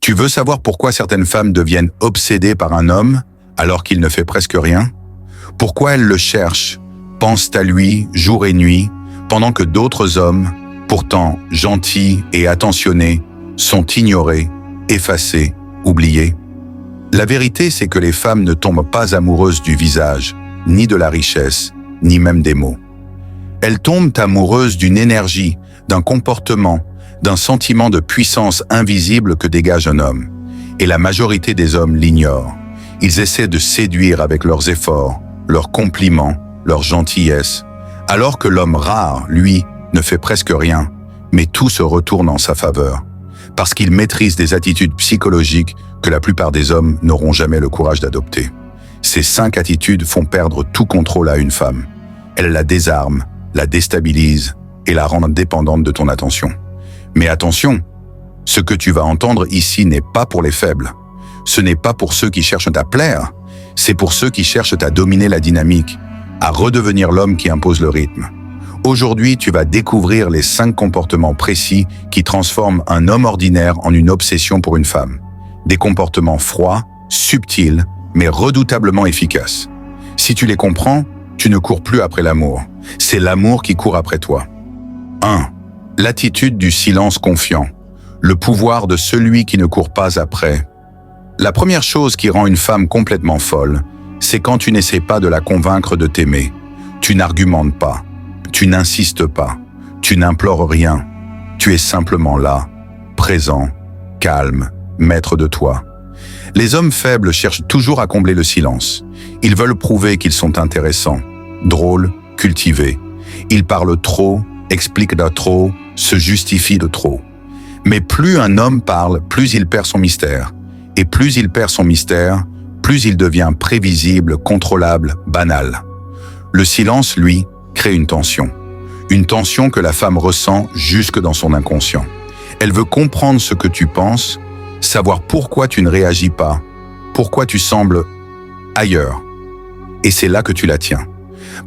Tu veux savoir pourquoi certaines femmes deviennent obsédées par un homme alors qu'il ne fait presque rien? Pourquoi elles le cherchent, pensent à lui jour et nuit, pendant que d'autres hommes, pourtant gentils et attentionnés, sont ignorés, effacés, oubliés? La vérité, c'est que les femmes ne tombent pas amoureuses du visage, ni de la richesse, ni même des mots. Elles tombent amoureuses d'une énergie, d'un comportement, d'un sentiment de puissance invisible que dégage un homme. Et la majorité des hommes l'ignorent. Ils essaient de séduire avec leurs efforts, leurs compliments, leur gentillesse, alors que l'homme rare, lui, ne fait presque rien, mais tout se retourne en sa faveur, parce qu'il maîtrise des attitudes psychologiques que la plupart des hommes n'auront jamais le courage d'adopter. Ces 5 attitudes font perdre tout contrôle à une femme. Elles la désarment, la déstabilisent et la rendent dépendante de ton attention. Mais attention, ce que tu vas entendre ici n'est pas pour les faibles. Ce n'est pas pour ceux qui cherchent à plaire, c'est pour ceux qui cherchent à dominer la dynamique, à redevenir l'homme qui impose le rythme. Aujourd'hui, tu vas découvrir les 5 comportements précis qui transforment un homme ordinaire en une obsession pour une femme. Des comportements froids, subtils, mais redoutablement efficaces. Si tu les comprends, tu ne cours plus après l'amour. C'est l'amour qui court après toi. 1. L'attitude du silence confiant. Le pouvoir de celui qui ne court pas après. La première chose qui rend une femme complètement folle, c'est quand tu n'essaies pas de la convaincre de t'aimer. Tu n'argumentes pas. Tu n'insistes pas. Tu n'implores rien. Tu es simplement là, présent, calme, maître de toi. Les hommes faibles cherchent toujours à combler le silence. Ils veulent prouver qu'ils sont intéressants, drôles, cultivés. Ils parlent trop, expliquent de trop, se justifient de trop. Mais plus un homme parle, plus il perd son mystère. Et plus il perd son mystère, plus il devient prévisible, contrôlable, banal. Le silence, lui, crée une tension. Une tension que la femme ressent jusque dans son inconscient. Elle veut comprendre ce que tu penses, savoir pourquoi tu ne réagis pas, pourquoi tu sembles ailleurs. Et c'est là que tu la tiens.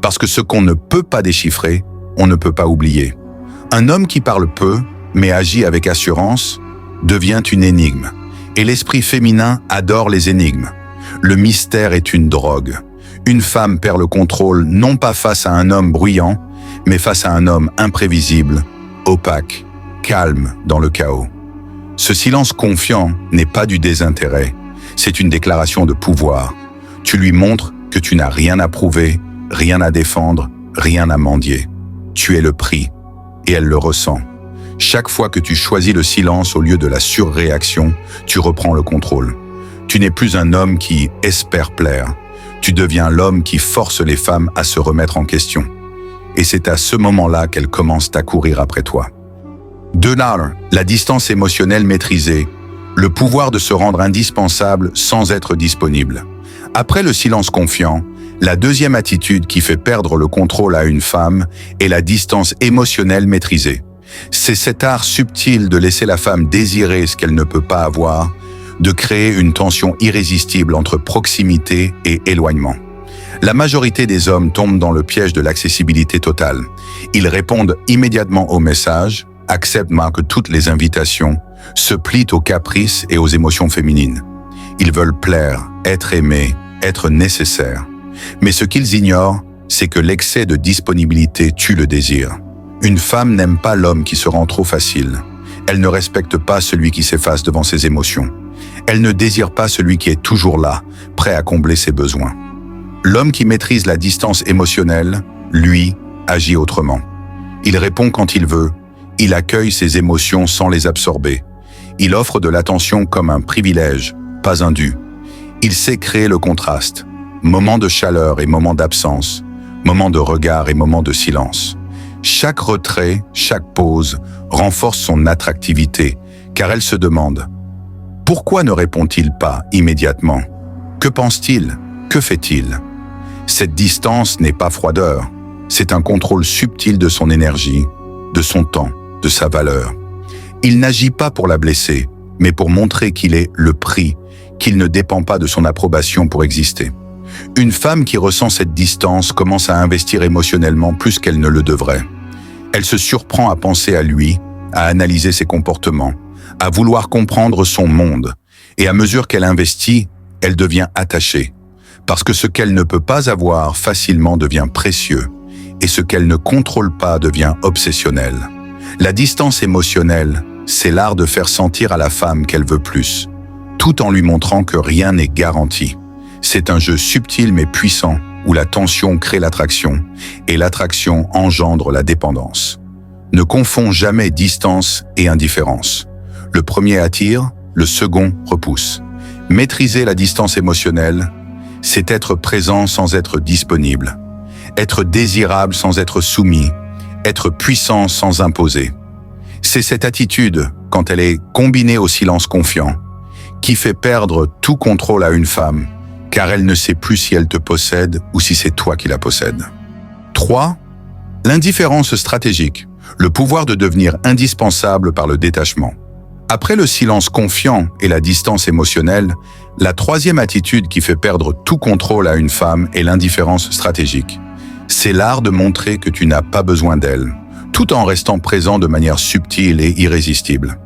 Parce que ce qu'on ne peut pas déchiffrer, on ne peut pas oublier. Un homme qui parle peu, mais agit avec assurance, devient une énigme. Et l'esprit féminin adore les énigmes. Le mystère est une drogue. Une femme perd le contrôle non pas face à un homme bruyant, mais face à un homme imprévisible, opaque, calme dans le chaos. Ce silence confiant n'est pas du désintérêt, c'est une déclaration de pouvoir. Tu lui montres que tu n'as rien à prouver, rien à défendre, rien à mendier. Tu es le prix, et elle le ressent. Chaque fois que tu choisis le silence au lieu de la surréaction, tu reprends le contrôle. Tu n'es plus un homme qui espère plaire. Tu deviens l'homme qui force les femmes à se remettre en question. Et c'est à ce moment-là qu'elles commencent à courir après toi. 2. La distance émotionnelle maîtrisée. Le pouvoir de se rendre indispensable sans être disponible. Après le silence confiant, la deuxième attitude qui fait perdre le contrôle à une femme est la distance émotionnelle maîtrisée. C'est cet art subtil de laisser la femme désirer ce qu'elle ne peut pas avoir, de créer une tension irrésistible entre proximité et éloignement. La majorité des hommes tombent dans le piège de l'accessibilité totale. Ils répondent immédiatement aux messages, acceptent toutes les invitations, se plient aux caprices et aux émotions féminines. Ils veulent plaire, être aimés, être nécessaires. Mais ce qu'ils ignorent, c'est que l'excès de disponibilité tue le désir. Une femme n'aime pas l'homme qui se rend trop facile. Elle ne respecte pas celui qui s'efface devant ses émotions. Elle ne désire pas celui qui est toujours là, prêt à combler ses besoins. L'homme qui maîtrise la distance émotionnelle, lui, agit autrement. Il répond quand il veut, il accueille ses émotions sans les absorber. Il offre de l'attention comme un privilège, pas un dû. Il sait créer le contraste, moment de chaleur et moment d'absence, moment de regard et moment de silence. Chaque retrait, chaque pause renforce son attractivité, car elle se demande « Pourquoi ne répond-il pas immédiatement? Que pense-t-il? Que fait-il » Cette distance n'est pas froideur, c'est un contrôle subtil de son énergie, de son temps, de sa valeur. Il n'agit pas pour la blesser, mais pour montrer qu'il est le prix, qu'il ne dépend pas de son approbation pour exister. Une femme qui ressent cette distance commence à investir émotionnellement plus qu'elle ne le devrait. Elle se surprend à penser à lui, à analyser ses comportements, à vouloir comprendre son monde, et à mesure qu'elle investit, elle devient attachée, parce que ce qu'elle ne peut pas avoir facilement devient précieux, et ce qu'elle ne contrôle pas devient obsessionnel. La distance émotionnelle, c'est l'art de faire sentir à la femme qu'elle veut plus, tout en lui montrant que rien n'est garanti. C'est un jeu subtil mais puissant, où la tension crée l'attraction, et l'attraction engendre la dépendance. Ne confonds jamais distance et indifférence. Le premier attire, le second repousse. Maîtriser la distance émotionnelle, c'est être présent sans être disponible, être désirable sans être soumis, être puissant sans imposer. C'est cette attitude, quand elle est combinée au silence confiant, qui fait perdre tout contrôle à une femme, car elle ne sait plus si elle te possède ou si c'est toi qui la possèdes. 3. L'indifférence stratégique, le pouvoir de devenir indispensable par le détachement. Après le silence confiant et la distance émotionnelle, la troisième attitude qui fait perdre tout contrôle à une femme est l'indifférence stratégique. C'est l'art de montrer que tu n'as pas besoin d'elle, tout en restant présent de manière subtile et irrésistible.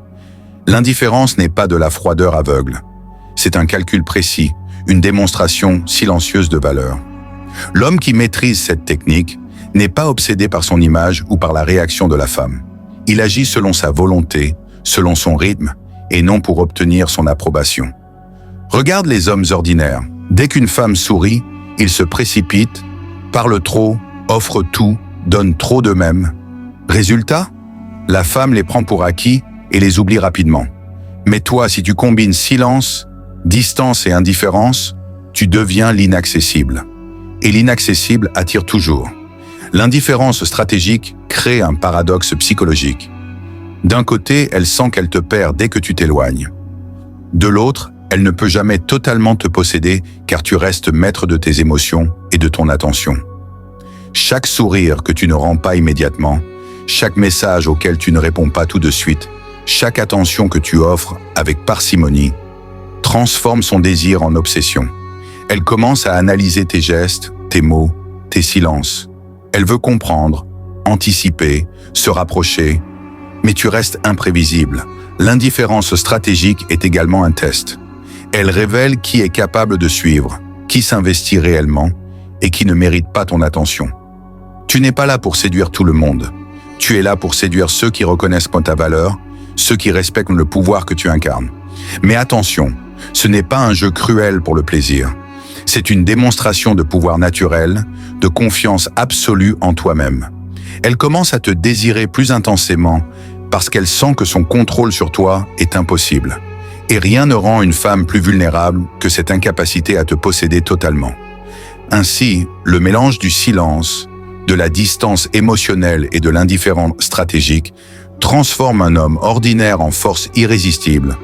L'indifférence n'est pas de la froideur aveugle. C'est un calcul précis, une démonstration silencieuse de valeur. L'homme qui maîtrise cette technique n'est pas obsédé par son image ou par la réaction de la femme. Il agit selon sa volonté, selon son rythme, et non pour obtenir son approbation. Regarde les hommes ordinaires. Dès qu'une femme sourit, ils se précipitent, parlent trop, offrent tout, donnent trop d'eux-mêmes. Résultat, la femme les prend pour acquis et les oublie rapidement. Mais toi, si tu combines silence, distance et indifférence, tu deviens l'inaccessible. Et l'inaccessible attire toujours. L'indifférence stratégique crée un paradoxe psychologique. D'un côté, elle sent qu'elle te perd dès que tu t'éloignes. De l'autre, elle ne peut jamais totalement te posséder car tu restes maître de tes émotions et de ton attention. Chaque sourire que tu ne rends pas immédiatement, chaque message auquel tu ne réponds pas tout de suite, chaque attention que tu offres avec parcimonie, transforme son désir en obsession. Elle commence à analyser tes gestes, tes mots, tes silences. Elle veut comprendre, anticiper, se rapprocher, mais tu restes imprévisible. L'indifférence stratégique est également un test. Elle révèle qui est capable de suivre, qui s'investit réellement et qui ne mérite pas ton attention. Tu n'es pas là pour séduire tout le monde. Tu es là pour séduire ceux qui reconnaissent ta valeur, ceux qui respectent le pouvoir que tu incarnes. Mais attention, ce n'est pas un jeu cruel pour le plaisir. C'est une démonstration de pouvoir naturel, de confiance absolue en toi-même. Elle commence à te désirer plus intensément parce qu'elle sent que son contrôle sur toi est impossible. Et rien ne rend une femme plus vulnérable que cette incapacité à te posséder totalement. Ainsi, le mélange du silence, de la distance émotionnelle et de l'indifférence stratégique transforme un homme ordinaire en force irrésistible,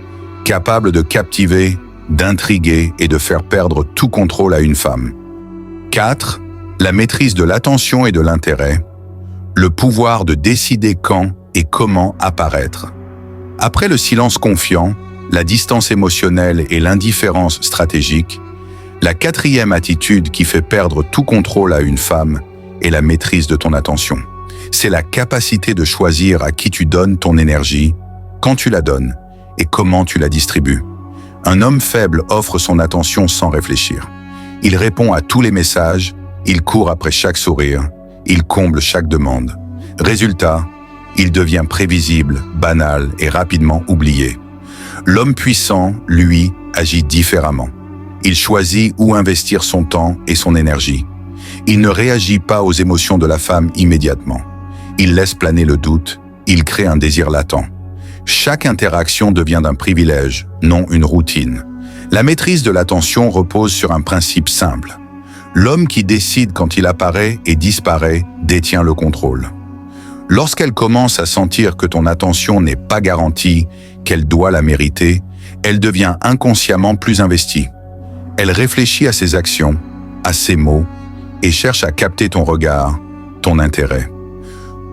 capable de captiver, d'intriguer et de faire perdre tout contrôle à une femme. 4. La maîtrise de l'attention et de l'intérêt, le pouvoir de décider quand et comment apparaître. Après le silence confiant, la distance émotionnelle et l'indifférence stratégique, la quatrième attitude qui fait perdre tout contrôle à une femme est la maîtrise de ton attention. C'est la capacité de choisir à qui tu donnes ton énergie, quand tu la donnes et comment tu la distribues. Un homme faible offre son attention sans réfléchir. Il répond à tous les messages, il court après chaque sourire, il comble chaque demande. Résultat, il devient prévisible, banal et rapidement oublié. L'homme puissant, lui, agit différemment. Il choisit où investir son temps et son énergie. Il ne réagit pas aux émotions de la femme immédiatement. Il laisse planer le doute, il crée un désir latent. Chaque interaction devient un privilège, non une routine. La maîtrise de l'attention repose sur un principe simple. L'homme qui décide quand il apparaît et disparaît détient le contrôle. Lorsqu'elle commence à sentir que ton attention n'est pas garantie, qu'elle doit la mériter, elle devient inconsciemment plus investie. Elle réfléchit à ses actions, à ses mots, et cherche à capter ton regard, ton intérêt.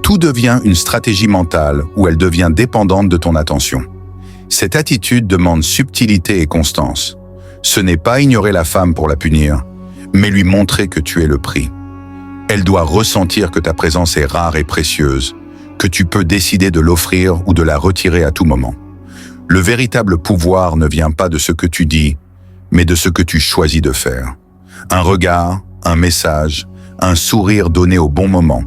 Tout devient une stratégie mentale où elle devient dépendante de ton attention. Cette attitude demande subtilité et constance. Ce n'est pas ignorer la femme pour la punir, mais lui montrer que tu es le prix. Elle doit ressentir que ta présence est rare et précieuse, que tu peux décider de l'offrir ou de la retirer à tout moment. Le véritable pouvoir ne vient pas de ce que tu dis, mais de ce que tu choisis de faire. Un regard, un message, un sourire donné au bon moment.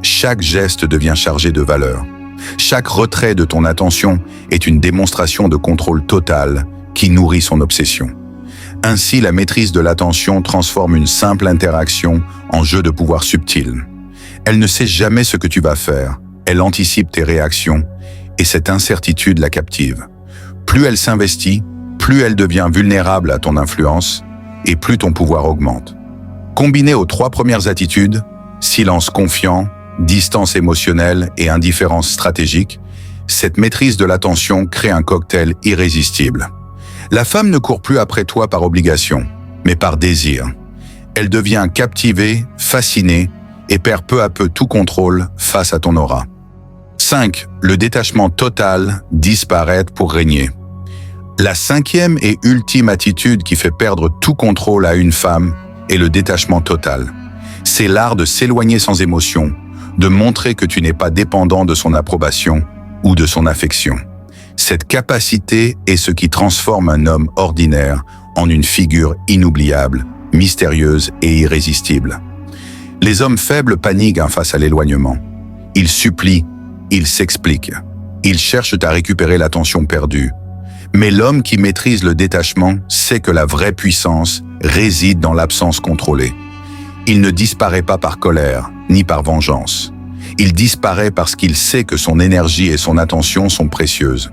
Chaque geste devient chargé de valeur. Chaque retrait de ton attention est une démonstration de contrôle total qui nourrit son obsession. Ainsi, la maîtrise de l'attention transforme une simple interaction en jeu de pouvoir subtil. Elle ne sait jamais ce que tu vas faire, elle anticipe tes réactions, et cette incertitude la captive. Plus elle s'investit, plus elle devient vulnérable à ton influence, et plus ton pouvoir augmente. Combiné aux 3 premières attitudes, silence confiant, distance émotionnelle et indifférence stratégique, cette maîtrise de l'attention crée un cocktail irrésistible. La femme ne court plus après toi par obligation, mais par désir. Elle devient captivée, fascinée, et perd peu à peu tout contrôle face à ton aura. 5. Le détachement total, disparaître pour régner. La 5e et ultime attitude qui fait perdre tout contrôle à une femme est le détachement total. C'est l'art de s'éloigner sans émotion, de montrer que tu n'es pas dépendant de son approbation ou de son affection. Cette capacité est ce qui transforme un homme ordinaire en une figure inoubliable, mystérieuse et irrésistible. Les hommes faibles paniquent face à l'éloignement. Ils supplient, ils s'expliquent, ils cherchent à récupérer l'attention perdue. Mais l'homme qui maîtrise le détachement sait que la vraie puissance réside dans l'absence contrôlée. Il ne disparaît pas par colère, ni par vengeance. Il disparaît parce qu'il sait que son énergie et son attention sont précieuses.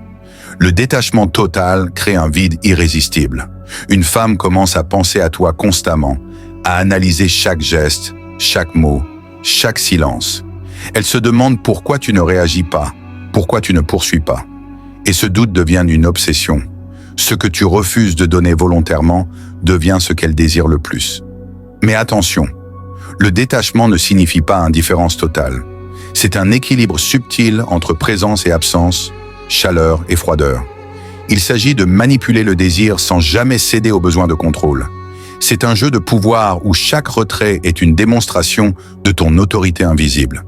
Le détachement total crée un vide irrésistible. Une femme commence à penser à toi constamment, à analyser chaque geste, chaque mot, chaque silence. Elle se demande pourquoi tu ne réagis pas, pourquoi tu ne poursuis pas. Et ce doute devient une obsession. Ce que tu refuses de donner volontairement devient ce qu'elle désire le plus. Mais attention, le détachement ne signifie pas indifférence totale. C'est un équilibre subtil entre présence et absence, chaleur et froideur. Il s'agit de manipuler le désir sans jamais céder au besoin de contrôle. C'est un jeu de pouvoir où chaque retrait est une démonstration de ton autorité invisible.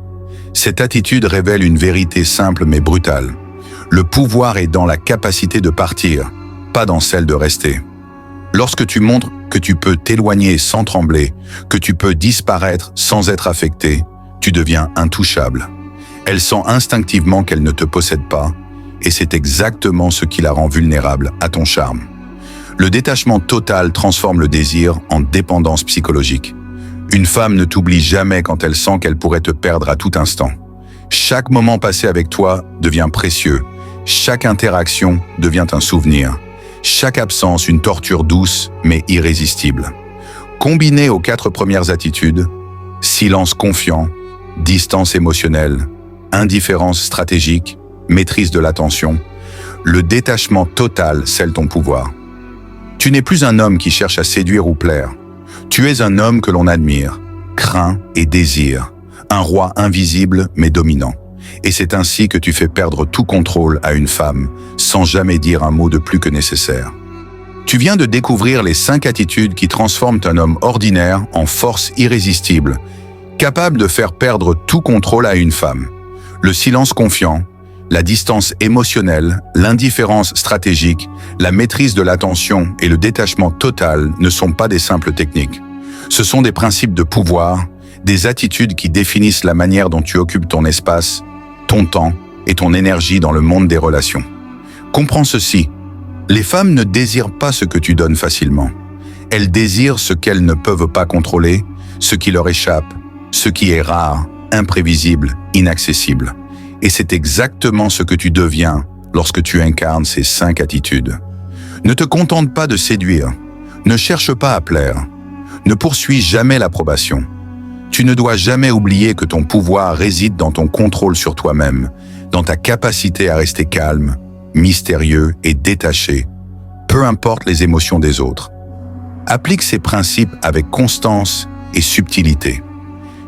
Cette attitude révèle une vérité simple mais brutale. Le pouvoir est dans la capacité de partir, pas dans celle de rester. Lorsque tu montres que tu peux t'éloigner sans trembler, que tu peux disparaître sans être affecté, tu deviens intouchable. Elle sent instinctivement qu'elle ne te possède pas, et c'est exactement ce qui la rend vulnérable à ton charme. Le détachement total transforme le désir en dépendance psychologique. Une femme ne t'oublie jamais quand elle sent qu'elle pourrait te perdre à tout instant. Chaque moment passé avec toi devient précieux. Chaque interaction devient un souvenir. Chaque absence une torture douce mais irrésistible. Combiné aux 4 premières attitudes, silence confiant, distance émotionnelle, indifférence stratégique, maîtrise de l'attention, le détachement total scelle ton pouvoir. Tu n'es plus un homme qui cherche à séduire ou plaire. Tu es un homme que l'on admire, craint et désire, un roi invisible mais dominant. Et c'est ainsi que tu fais perdre tout contrôle à une femme, sans jamais dire un mot de plus que nécessaire. Tu viens de découvrir les 5 attitudes qui transforment un homme ordinaire en force irrésistible, capable de faire perdre tout contrôle à une femme. Le silence confiant, la distance émotionnelle, l'indifférence stratégique, la maîtrise de l'attention et le détachement total ne sont pas des simples techniques. Ce sont des principes de pouvoir, des attitudes qui définissent la manière dont tu occupes ton espace, ton temps et ton énergie dans le monde des relations. Comprends ceci, les femmes ne désirent pas ce que tu donnes facilement. Elles désirent ce qu'elles ne peuvent pas contrôler, ce qui leur échappe, ce qui est rare, imprévisible, inaccessible. Et c'est exactement ce que tu deviens lorsque tu incarnes ces 5 attitudes. Ne te contente pas de séduire, ne cherche pas à plaire, ne poursuis jamais l'approbation. Tu ne dois jamais oublier que ton pouvoir réside dans ton contrôle sur toi-même, dans ta capacité à rester calme, mystérieux et détaché, peu importe les émotions des autres. Applique ces principes avec constance et subtilité.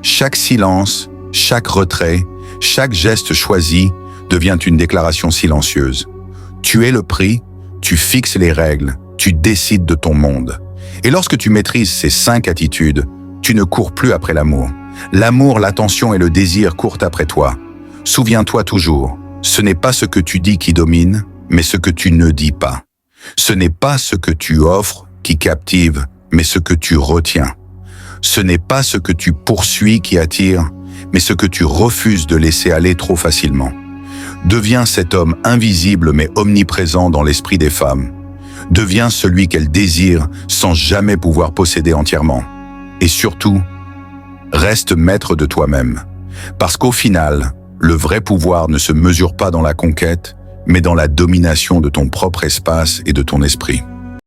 Chaque silence, chaque retrait, chaque geste choisi devient une déclaration silencieuse. Tu es le prix, tu fixes les règles, tu décides de ton monde. Et lorsque tu maîtrises ces 5 attitudes, tu ne cours plus après l'amour. L'amour, l'attention et le désir courent après toi. Souviens-toi toujours, ce n'est pas ce que tu dis qui domine, mais ce que tu ne dis pas. Ce n'est pas ce que tu offres qui captive, mais ce que tu retiens. Ce n'est pas ce que tu poursuis qui attire, mais ce que tu refuses de laisser aller trop facilement. Deviens cet homme invisible mais omniprésent dans l'esprit des femmes. Deviens celui qu'elles désirent sans jamais pouvoir posséder entièrement. Et surtout, reste maître de toi-même. Parce qu'au final, le vrai pouvoir ne se mesure pas dans la conquête, mais dans la domination de ton propre espace et de ton esprit.